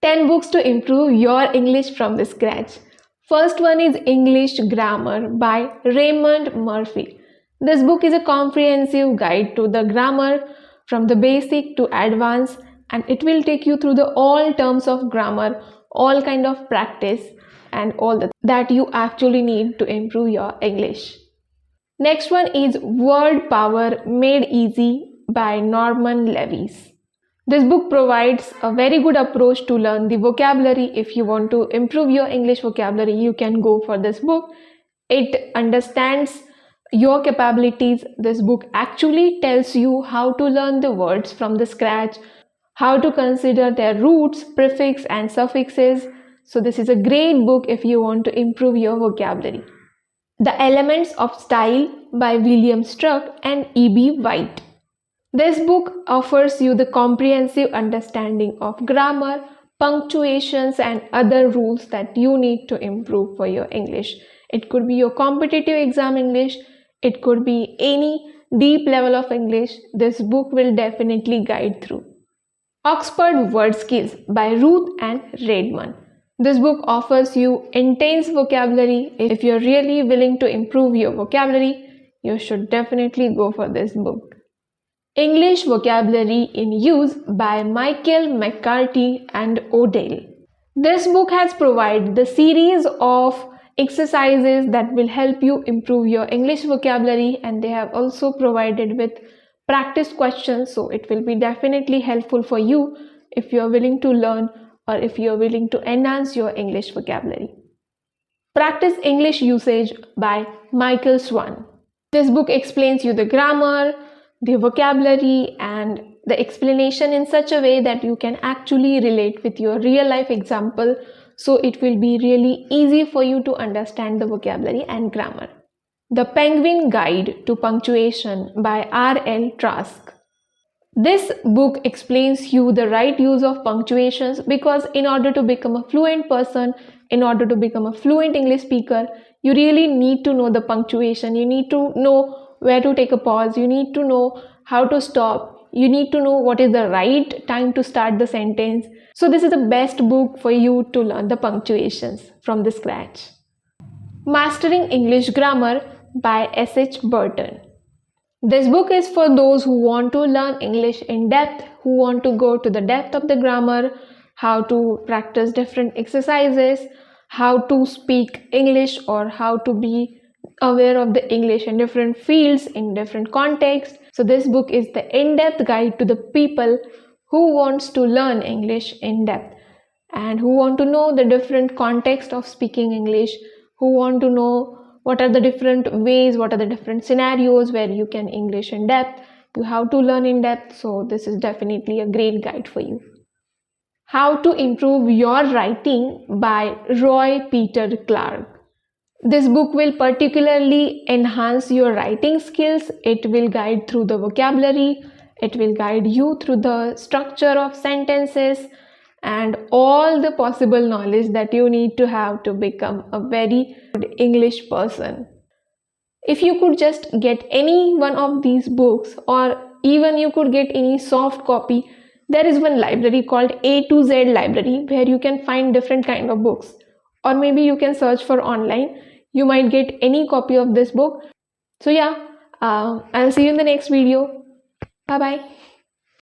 10 books to improve your English from the scratch. First one is English Grammar by Raymond Murphy. This book is a comprehensive guide to the grammar from the basic to advanced, and it will take you through the all terms of grammar, all kind of practice, and that you actually need to improve your English. Next one is Word Power Made Easy by Norman Levis. This book provides a very good approach to learn the vocabulary. If you want to improve your English vocabulary, you can go for this book. It understands your capabilities. This book actually tells you how to learn the words from the scratch, how to consider their roots, prefix and suffixes. So this is a great book if you want to improve your vocabulary. The Elements of Style by William Struck and E.B. White. This book offers you the comprehensive understanding of grammar, punctuations, and other rules that you need to improve for your English. It could be your competitive exam English, it could be any deep level of English. This book will definitely guide through. Oxford Word Skills by Ruth Ann Redmond. This book offers you intense vocabulary. If you're really willing to improve your vocabulary, you should definitely go for this book. English Vocabulary in Use by Michael McCarthy and Odell. This book has provided the series of exercises that will help you improve your English vocabulary, and they have also provided with practice questions, so it will be definitely helpful for you if you are willing to learn or if you are willing to enhance your English vocabulary. Practice English Usage by Michael Swan. This book explains you the grammar, the vocabulary, and the explanation in such a way that you can actually relate with your real life example, so it will be really easy for you to understand the vocabulary and grammar. The Penguin Guide to Punctuation by R.L. Trask. This book explains you the right use of punctuations, because in order to become a fluent person, in order to become a fluent English speaker, you really need to know the punctuation. You need to know where to take a pause, you need to know how to stop, you need to know what is the right time to start the sentence. So this is the best book for you to learn the punctuations from the scratch. Mastering English Grammar by S.H. Burton. This book is for those who want to learn English in depth, who want to go to the depth of the grammar, how to practice different exercises, how to speak English, or how to be aware of the English in different fields, in different contexts. So this book is the in-depth guide to the people who wants to learn English in depth and who want to know the different context of speaking English, who want to know what are the different ways, what are the different scenarios where you can English in depth, you have to learn in depth. So this is definitely a great guide for you. How to Improve Your Writing by Roy Peter Clark. This book will particularly enhance your writing skills. It will guide through the vocabulary, it will guide you through the structure of sentences and all the possible knowledge that you need to have to become a very good English person. If you could just get any one of these books, or even you could get any soft copy, there is one library called A to Z library where you can find different kind of books, or maybe you can search for online. You might get any copy of this book. So yeah, I'll see you in the next video. Bye bye.